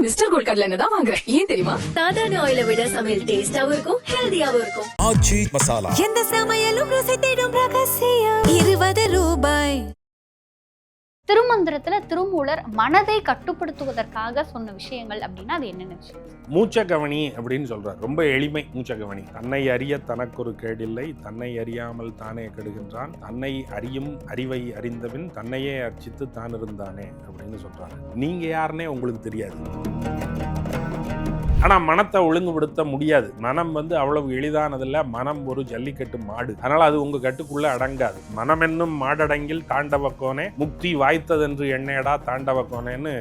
Mister gold கடலை எண்ணெய் தான் வாங்குறேன். ஏன் தெரியுமா? சாதாரண ஆயிலை விட சமையல் டேஸ்டாவும் இருக்கும், ஹெல்தியாவும் இருக்கும். ஆச்சி மசாலா. எந்த சமையலும் ருசி தேடும் ரகசியம் 20 ரூபாய். திருமந்திரத்துல திருமூலர் மனதை கட்டுப்படுத்துவதற்காக சொன்ன விஷயங்கள் அப்படின்னா அது என்னென்ன விஷயம்? மூச்சகவனி அப்படின்னு சொல்றார். ரொம்ப எளிமை மூச்சகவனி. தன்னை அறிய தனக்கொரு கேடில்லை, தன்னை அறியாமல் தானே கெடுகின்றான், தன்னை அறியும் அறிவை அறிந்தபின் தன்னையே அர்ச்சித்து தான் இருந்தானே அப்படின்னு சொல்றாரு. நீங்க யாருன்னே உங்களுக்கு தெரியாது, ஆனா மனத்தை ஒழுங்குபடுத்த முடியாது. மனம் அவ்வளவு எளிதானதில்ல. மனம் ஒரு ஜல்லிக்கட்டு மாடு, அதனால அது உங்க கட்டுக்குள்ள அடங்காது. மனம் என்னும் மாடடங்கில் தாண்டவக்கோனே முக்தி வாய்த்ததென்று எண்ணேடா தாண்டவக்கோனேன்னு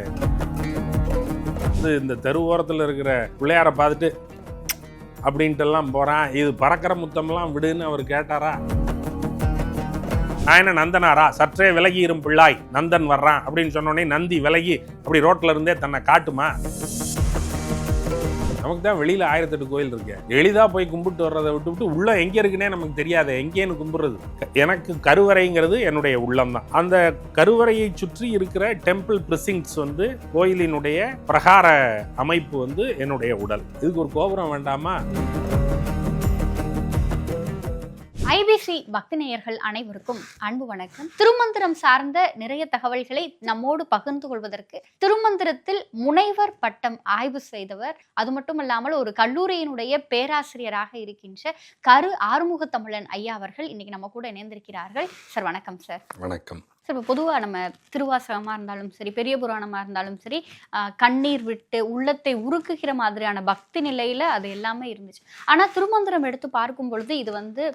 இந்த தெருவோரத்தில் இருக்கிற பிள்ளையார பார்த்துட்டு அப்படின்ட்டு எல்லாம் போறான். இது பறக்கிற முத்தம்லாம் விடுன்னு அவர் கேட்டாரா? நான் என்ன நந்தனாரா? சற்றே விலகி இரும் பிள்ளாய், நந்தன் வர்றான் அப்படின்னு சொன்னோடனே நந்தி விலகி அப்படி ரோட்ல இருந்தே தன்னை காட்டுமா? நமக்கு தான் வெளியில 1008 கோயில் இருக்கு. எளிதா போய் கும்பிட்டு வர்றதை விட்டு உள்ள எங்க இருக்குன்னே நமக்கு தெரியாது. எங்கேன்னு கும்பிடுறது? எனக்கு கருவறைங்கிறது என்னுடைய உள்ளம் தான். அந்த கருவறையை சுற்றி இருக்கிற டெம்பிள் பிரிசிங்ஸ் கோயிலினுடைய பிரகார அமைப்பு என்னுடைய உடல். இதுக்கு ஒரு கோபுரம் வேண்டாமா? ஐபிசி பக்தி நேயர்கள் அனைவருக்கும் அன்பு வணக்கம். திருமந்திரம் சார்ந்த நிறைய தகவல்களை நம்மோடு பகிர்ந்து கொள்வதற்கு திருமந்திரத்தில் முனைவர் பட்டம் ஆய்வு செய்தவர், அது மட்டுமல்லாமல் ஒரு கல்லூரியினுடைய பேராசிரியராக இருக்கின்ற கரு ஆறுமுகத்தமிழன் ஐயா அவர்கள் இன்னைக்கு நம்ம கூட இணைந்திருக்கிறார்கள். சார் வணக்கம். சார் வணக்கம். சார், இப்போ பொதுவாக நம்ம திருவாசகமாக இருந்தாலும் சரி, பெரிய புராணமாக இருந்தாலும் சரி, கண்ணீர் விட்டு உள்ளத்தை உருக்குகிற மாதிரியான பக்தி நிலையில் அது எல்லாமே இருந்துச்சு. ஆனால் திருமந்திரம் எடுத்து பார்க்கும் பொழுது இது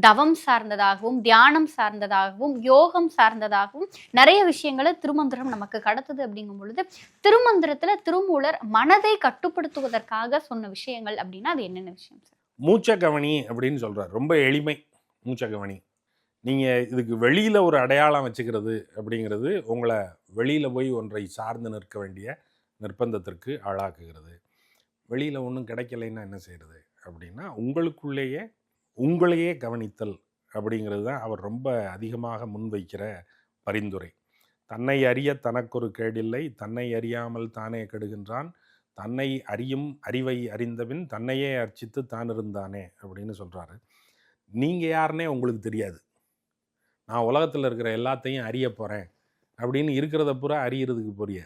தவம் சார்ந்ததாகவும் தியானம் சார்ந்ததாகவும் யோகம் சார்ந்ததாகவும் நிறைய விஷயங்களை திருமந்திரம் நமக்கு கடத்துது. அப்படிங்கும் பொழுது திருமந்திரத்தில் திருமூலர் மனதை கட்டுப்படுத்துவதற்காக சொன்ன விஷயங்கள் அப்படின்னா அது என்னென்ன விஷயம் சார்? மூச்சகவனி அப்படின்னு சொல்றார். ரொம்ப எளிமை மூச்சகவனி. நீங்கள் இதுக்கு வெளியில் ஒரு அடையாளம் வச்சுக்கிறது அப்படிங்கிறது உங்களை வெளியில் போய் ஒன்றை சார்ந்து நிற்க வேண்டிய நிர்பந்தத்திற்கு ஆளாக்குகிறது. வெளியில் ஒன்றும் கிடைக்கலைன்னா என்ன செய்கிறது அப்படின்னா, உங்களையே கவனித்தல் அப்படிங்கிறது தான் அவர் ரொம்ப அதிகமாக முன்வைக்கிற பரிந்துரை. தன்னை அறிய தனக்கொரு கேடில்லை, தன்னை அறியாமல் தானே கெடுகின்றான், தன்னை அறியும் அறிவை அறிந்தபின் தன்னையே அர்ச்சித்து தான் இருந்தானே அப்படின்னு சொல்கிறாரு. நீங்கள் யாருன்னே உங்களுக்கு தெரியாது. நான் உலகத்தில் இருக்கிற எல்லாத்தையும் அறிய போகிறேன் அப்படின்னு இருக்கிறத பூரா அறியறதுக்கு போறிய.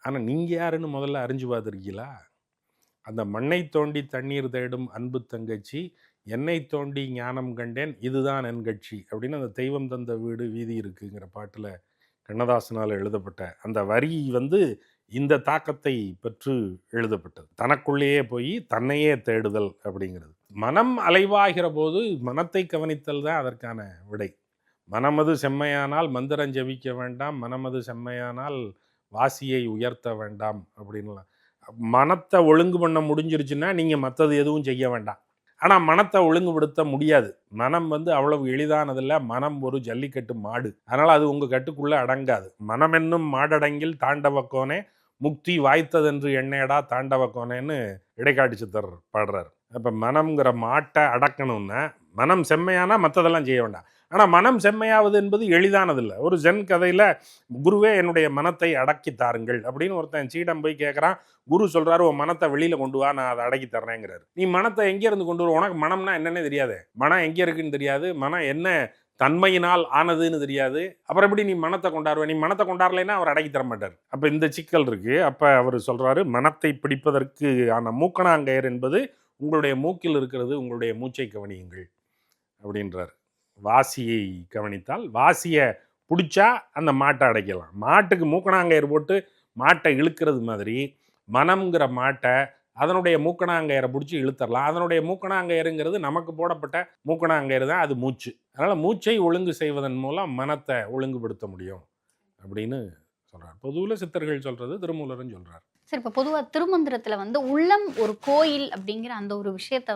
ஆனால் நீங்கள் யாருன்னு முதல்ல அறிஞ்சு பார்த்துருக்கீங்களா? அந்த மண்ணை தோண்டி தண்ணீர் தேடும் அன்பு தங்கச்சி, என்னை தோண்டி ஞானம் கண்டேன், இதுதான் என் கட்சி அப்படின்னு அந்த தெய்வம் தந்த வீடு வீதி இருக்குங்கிற பாட்டில் கண்ணதாசனால் எழுதப்பட்ட அந்த வரி இந்த தாக்கத்தை பெற்று எழுதப்பட்டது. தனக்குள்ளேயே போய் தன்னையே தேடுதல் அப்படிங்கிறது. மனம் அலைவாகிற போது மனத்தை கவனித்தல் தான் அதற்கான விடை. மனமது செம்மையானால் மந்திரம் ஜபிக்க வேண்டாம், மனமது செம்மையானால் வாசியை உயர்த்த வேண்டாம் அப்படின்லாம். மனத்தை ஒழுங்கு பண்ண முடிஞ்சிருச்சுன்னா நீங்கள் மற்றது எதுவும் செய்ய வேண்டாம். ஆனால் மனத்தை ஒழுங்குபடுத்த முடியாது. மனம் அவ்வளவு எளிதானதில்ல. மனம் ஒரு ஜல்லிக்கட்டு மாடு, அதனால் அது உங்கள் கட்டுக்குள்ளே அடங்காது. மனம் என்னும் மாடடங்கில் தாண்டவக்கோனே முக்தி வாய்த்ததென்று எண்ணேடா தாண்டவக்கோனேன்னு இடைக்காட்டு சித்தர் பாடுறார். இப்போ மனம்ங்கிற மாட்டை அடக்கணும்னா மனம் செம்மையானா மற்றதெல்லாம் செய்ய வேண்டாம். ஆனால் மனம் செம்மையாவது என்பது எளிதானதில்லை. ஒரு ஜென் கதையில் குருவே என்னுடைய மனத்தை அடக்கி தாருங்கள் அப்படின்னு ஒருத்தன் சீடம் போய் கேட்குறான். குரு சொல்கிறாரு, உன் மனத்தை வெளியில் கொண்டு வா, நான் அதை அடக்கி தர்றேங்கிறாரு. நீ மனத்தை எங்கேருந்து கொண்டு வர? உனக்கு மனம்னா என்னன்னே தெரியாது, மனம் எங்கே இருக்குன்னு தெரியாது, மனம் என்ன தன்மையினால் ஆனதுன்னு தெரியாது. அப்புறம் எப்படி நீ மனத்தை கொண்டாடுவேன்? நீ மனத்தை கொண்டாடலைன்னா அவர் அடக்கி தர மாட்டார். அப்போ இந்த சிக்கல் இருக்குது. அப்போ அவர் சொல்கிறாரு, மனத்தை பிடிப்பதற்கு ஆன மூக்கணாங்கயர் என்பது உங்களுடைய மூக்கில் இருக்கிறது, உங்களுடைய மூச்சை கவனியுங்கள் அப்படின்றார். வாசியை கவனித்தால் வாசியை பிடிச்சா அந்த மாட்டை அடைக்கலாம். மாட்டுக்கு மூக்கணாங்கயிறு போட்டு மாட்டை இழுக்கிறது மாதிரி மனம்ங்கிற மாட்டை அதனுடைய மூக்கணாங்கயிறை பிடிச்சி இழுத்தரலாம். அதனுடைய மூக்கணாங்கயிறுங்கிறது நமக்கு போடப்பட்ட மூக்கணாங்கயிறு தான், அது மூச்சு. அதனால் மூச்சை ஒழுங்கு செய்வதன் மூலம் மனத்தை ஒழுங்குபடுத்த முடியும் அப்படின்னு சொல்கிறார். பொதுவில் சித்தர்கள் சொல்கிறது, திருமூலரும் சொல்கிறார். சரி, இப்போ பொதுவாக திருமந்திரத்தில் உள்ளம் ஒரு கோயில் அப்படிங்கிற அந்த ஒரு விஷயத்த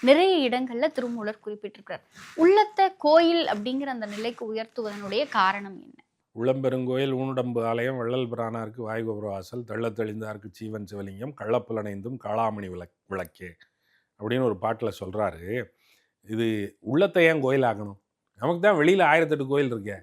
நிறைய இடங்களில் திருமூலர் குறிப்பிட்டிருக்கிறார். உள்ளத்தை கோயில் அப்படிங்கிற அந்த நிலைக்கு உயர்த்துவதனுடைய காரணம் என்ன? உள்ளம்பெருங்கோயில் ஊனுடம்பு ஆலயம், வள்ளல் பிரானாருக்கு வாய்கோபுர வாசல், தெள்ளத் தெளிந்தாருக்கு சீவன் சிவலிங்கம், கள்ளப்புலனைந்தும் காளாமணி விளக்கே அப்படின்னு ஒரு பாட்டில் சொல்கிறாரு. இது உள்ளத்தை ஏன் கோயில் ஆகணும்? நமக்கு தான் வெளியில் 1008 கோயில் இருக்கே.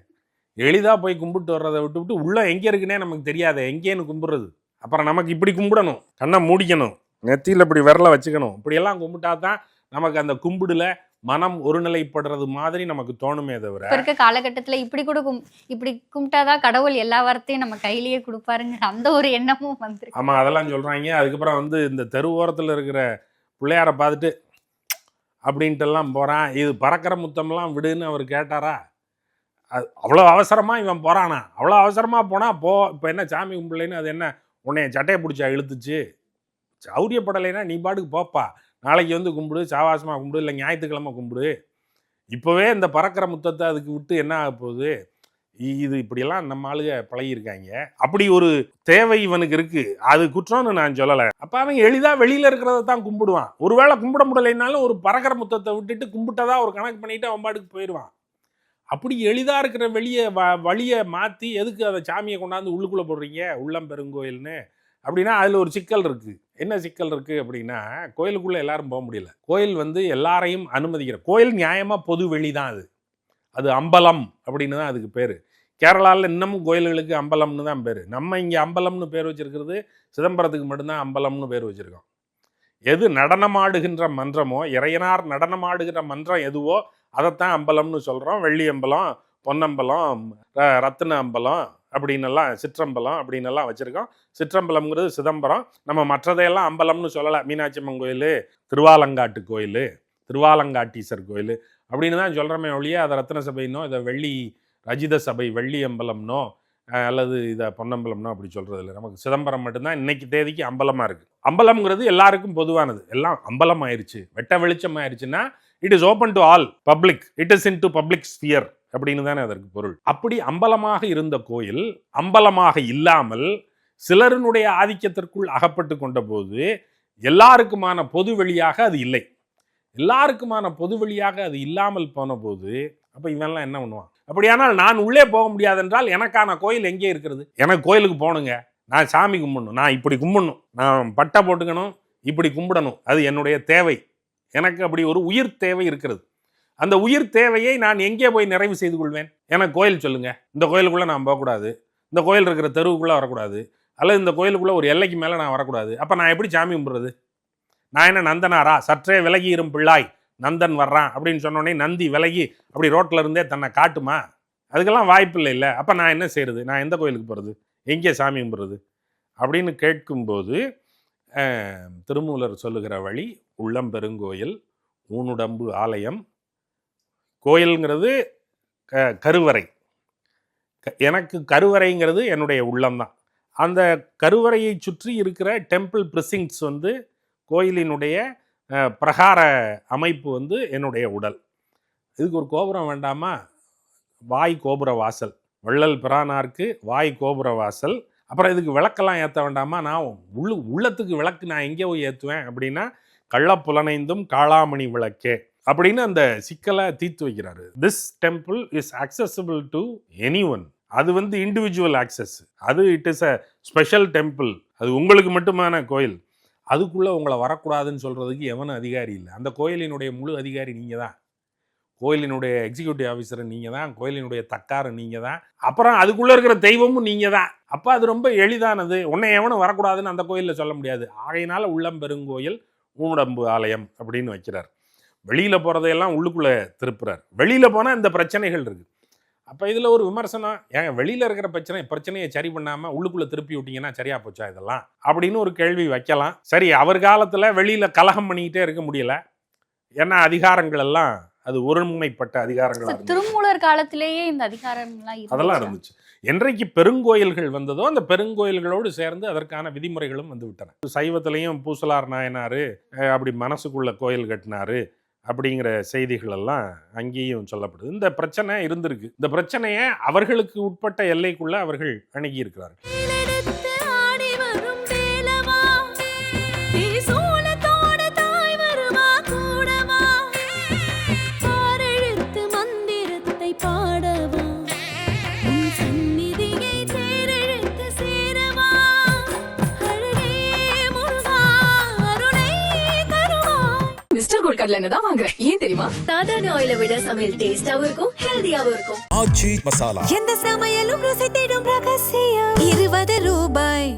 எளிதாக போய் கும்பிட்டு வர்றதை விட்டு உள்ள எங்கே இருக்குன்னே நமக்கு தெரியாது. எங்கேன்னு கும்பிட்றது? அப்புறம் நமக்கு இப்படி கும்பிடணும், கண்ணை மூடிக்கணும், நெத்தியில் இப்படி விரலை வச்சுக்கணும், இப்படியெல்லாம் கும்பிட்டா தான் நமக்கு அந்த கும்பிடுல மனம் ஒருநிலைப்படுறது மாதிரி நமக்கு தோணுமே தவிர இப்ப இருக்க காலகட்டத்துல இப்படி கும்பிட்டாதான் கடவுள் எல்லா வார்த்தையும் நம்ம கையிலேயே கொடுப்பாருங்க அந்த ஒரு எண்ணமும் வந்து. ஆமா, அதெல்லாம் சொல்றாங்க. அதுக்கப்புறம் வந்து இந்த தெருவோரத்தில் இருக்கிற பிள்ளையாரை பார்த்துட்டு அப்படின்ட்டு எல்லாம் போறான். இது பறக்கிற முத்தம்லாம் விடுன்னு அவர் கேட்டாரா? அவ்வளோ அவசரமா இவன் போறானா? அவ்வளோ அவசரமா போனா போ. இப்போ என்ன சாமி கும்பிடலைன்னு அது என்ன உன்னைய சட்டையை பிடிச்சா இழுத்துச்சு? சௌரியப்படலைன்னா நீ பாட்டுக்கு போப்பா, நாளைக்கு வந்து கும்பிடு, சாவாசமாக கும்பிடு, இல்லை ஞாயிற்றுக்கிழமை கும்பிடு. இப்போவே இந்த பறக்கிற முத்தத்தை அதுக்கு விட்டு என்ன ஆக போகுது? இது இப்படியெல்லாம் நம்ம ஆளுக பழகியிருக்காங்க. அப்படி ஒரு தேவை இவனுக்கு இருக்கு, அது குற்றம்னு நான் சொல்லலை. அப்போ அவன் எளிதாக வெளியில் இருக்கிறத தான் கும்பிடுவான். ஒருவேளை கும்பிட முடியலைனாலும் ஒரு பறக்கிற முத்தத்தை விட்டுட்டு கும்பிட்டதா ஒரு கணக்கு பண்ணிட்டு அவன் பாட்டுக்கு போயிடுவான். அப்படி எளிதாக இருக்கிற வழியை மாற்றி எதுக்கு அதை சாமியை கொண்டாந்து உள்ளுக்குள்ளே போடுறீங்க உள்ளம் பெருங்கோயில்னு? அப்படின்னா அதில் ஒரு சிக்கல் இருக்குது. என்ன சிக்கல் இருக்குது அப்படின்னா, கோயிலுக்குள்ளே எல்லாரும் போக முடியல. கோயில் வந்து எல்லாரையும் அனுமதிக்கிற கோயில். நியாயமாக பொது வெளி தான் அது. அது அம்பலம் அப்படின்னு தான் அதுக்கு பேர். கேரளாவில் இன்னமும் கோயில்களுக்கு அம்பலம்னு தான் பேர். நம்ம இங்கே அம்பலம்னு பேர் வச்சுருக்கிறது சிதம்பரத்துக்கு மட்டும்தான் அம்பலம்னு பேர் வச்சுருக்கோம். எது நடனமாடுகின்ற மன்றமோ, இறையனார் நடனமாடுகிற மன்றம் எதுவோ அதைத்தான் அம்பலம்னு சொல்கிறோம். வெள்ளி அம்பலம், பொன்னம்பலம், ரத்தின அம்பலம் அப்படின்னெல்லாம், சிற்றம்பலம் அப்படின்னெல்லாம் வச்சுருக்கோம். சிற்றம்பலம்ங்கிறது சிதம்பரம். நம்ம மற்றதையெல்லாம் அம்பலம்னு சொல்லலை. மீனாட்சி அம்மன் கோயில், திருவாலங்காட்டு கோயில், திருவாலங்காட்டீசர் கோயில் அப்படின்னு தான் சொல்கிறோமே ஒழிய அதை ரத்தின சபைனோ, இதை வெள்ளி ரஜித சபை வெள்ளி அம்பலம்னோ அல்லது இதை பொன்னம்பலம்னோ அப்படி சொல்கிறது இல்லை. நமக்கு சிதம்பரம் மட்டும்தான் இன்னைக்கு தேதிக்கு அம்பலமாக இருக்குது. அம்பலம்ங்கிறது எல்லாருக்கும் பொதுவானது. எல்லாம் அம்பலம் ஆயிடுச்சு, வெட்ட வெளிச்சம் ஆயிடுச்சுன்னா it is open to all public, it is into public sphere அப்படின்னு தானே அதற்கு பொருள். அப்படி அம்பலமாக இருந்த கோயில் அம்பலமாக இல்லாமல் சிலருடைய ஆதிக்கத்திற்குள் அகப்பட்டு கொண்ட போது எல்லாருக்குமான பொது வெளியாக அது இல்லை. எல்லாருக்குமான பொது வெளியாக அது இல்லாமல் போன போது அப்போ இவன்லாம் என்ன பண்ணுவான்? அப்படியானால் நான் உள்ளே போக முடியாது என்றால் எனக்கான கோயில் எங்கே இருக்கிறது? எனக்கு கோயிலுக்கு போகணுங்க, நான் சாமி கும்பிடணும், நான் இப்படி கும்பிடணும், நான் பட்டை போட்டுக்கணும், இப்படி கும்பிடணும், அது என்னுடைய தேவை. எனக்கு அப்படி ஒரு உயிர் தேவை இருக்கிறது. அந்த உயிர் தேவையை நான் எங்கே போய் நிறைவு செய்து கொள்வேன்? எனக்கு கோயில் சொல்லுங்க. இந்த கோயிலுக்குள்ளே நான் போகக்கூடாது, இந்த கோயில் இருக்கிற தெருவுக்குள்ளே வரக்கூடாது, அல்லது இந்த கோயிலுக்குள்ளே ஒரு எல்லைக்கு மேலே நான் வரக்கூடாது. அப்போ நான் எப்படி சாமி கும்பிட்றது? நான் என்ன நந்தனாரா? சற்றே விலகி இரும் பிள்ளாய், நந்தன் வர்றான் அப்படின்னு சொன்னோடனே நந்தி விலகி அப்படி ரோட்டில் இருந்தே தன்னை காட்டுமா? அதுக்கெல்லாம் வாய்ப்பு இல்லை. இல்லை, அப்போ நான் என்ன செய்கிறது? நான் எந்த கோயிலுக்கு போகிறது? எங்கே சாமி கும்பிட்றது அப்படின்னு கேட்கும்போது திருமூலர் சொல்லுகிற வழி உள்ளம் பெருங்கோயில், ஊனுடம்பு ஆலயம். கோயிலுங்கிறது கருவறை. எனக்கு கருவறைங்கிறது என்னுடைய உள்ளம்தான். அந்த கருவறையை சுற்றி இருக்கிற டெம்பிள் ப்ரிசிங்ஸ் வந்து கோயிலினுடைய பிரகார அமைப்பு வந்து என்னுடைய உடல். இதுக்கு ஒரு கோபுரம் வேண்டாமா? வாய் கோபுர வாசல். வள்ளல் பிரானார்க்கு வாய் கோபுர வாசல். அப்புறம் இதுக்கு விளக்கெல்லாம் ஏற்ற வேண்டாமா? நான் உள்ளத்துக்கு விளக்கு நான் எங்கே போய் ஏற்றுவேன் அப்படின்னா, கள்ளப்புலனைந்தும் காளாமணி விளக்கே அப்படின்னு அந்த சிக்கலை தீர்த்து வைக்கிறாரு. This temple is accessible to any one. அது வந்து இண்டிவிஜுவல் ஆக்சஸ். அது it is a special temple. அது உங்களுக்கு மட்டுமான கோயில். அதுக்குள்ளே உங்களை வரக்கூடாதுன்னு சொல்கிறதுக்கு எவனும் அதிகாரி இல்லை. அந்த கோயிலினுடைய முழு அதிகாரி நீங்கள் தான். கோயிலினுடைய எக்ஸிக்யூட்டிவ் ஆஃபீஸர் நீங்கள் தான். கோயிலினுடைய தக்கார் நீங்கள் தான். அப்புறம் அதுக்குள்ளே இருக்கிற தெய்வமும் நீங்கள் தான். அப்போ அது ரொம்ப எளிதானது. உன்னை எவனும் வரக்கூடாதுன்னு அந்த கோயிலில் சொல்ல முடியாது. ஆகையினால உள்ளம் பெருங்கோயில் ஊனுடம்பு ஆலயம் அப்படின்னு வைக்கிறார். வெளியில் போகிறதையெல்லாம் உள்ளுக்குள்ளே திருப்புறார். வெளியில் போனால் இந்த பிரச்சனைகள் இருக்குது. அப்போ இதில் ஒரு விமர்சனம், ஏங்க வெளியில் இருக்கிற பிரச்சனையை சரி பண்ணாமல் உள்ளுக்குள்ளே திருப்பி விட்டீங்கன்னா சரியா போச்சா இதெல்லாம் அப்படின்னு ஒரு கேள்வி வைக்கலாம். சரி, அவர் காலத்தில் வெளியில் கலகம் பண்ணிக்கிட்டே இருக்க முடியல. ஏன்னா அதிகாரங்கள் எல்லாம் அது ஒருமுனைப்பட்ட அதிகாரங்கள். திருமூலர் காலத்திலேயே இந்த அதிகாரம்லாம் அதெல்லாம் இருந்துச்சு. என்றைக்கு பெருங்கோயில்கள் வந்ததோ அந்த பெருங்கோயில்களோடு சேர்ந்து அதற்கான விதிமுறைகளும் வந்து விட்டன. சைவத்திலையும் பூசலார் நாயனார் அப்படி மனசுக்குள்ள கோயில் கட்டினாரு அப்படிங்கிற செய்திகள் எல்லாம் அங்கேயும் சொல்லப்படுது. இந்த பிரச்சனை இருந்திருக்கு. இந்த பிரச்சனையை அவர்களுக்கு உட்பட்ட எல்லைக்குள்ள அவர்கள் அணுகி இருக்கிறார்கள். கடலை தான் வாங்குறேன். ஏன் தெரியுமா? சாதாரண ஆயிலை விட சமையல் டேஸ்டாவும் இருக்கும், ஹெல்தியாவும் இருக்கும். எந்த சமையலும் ருசி தேடும் ரகசியம் 20 ரூபாய்.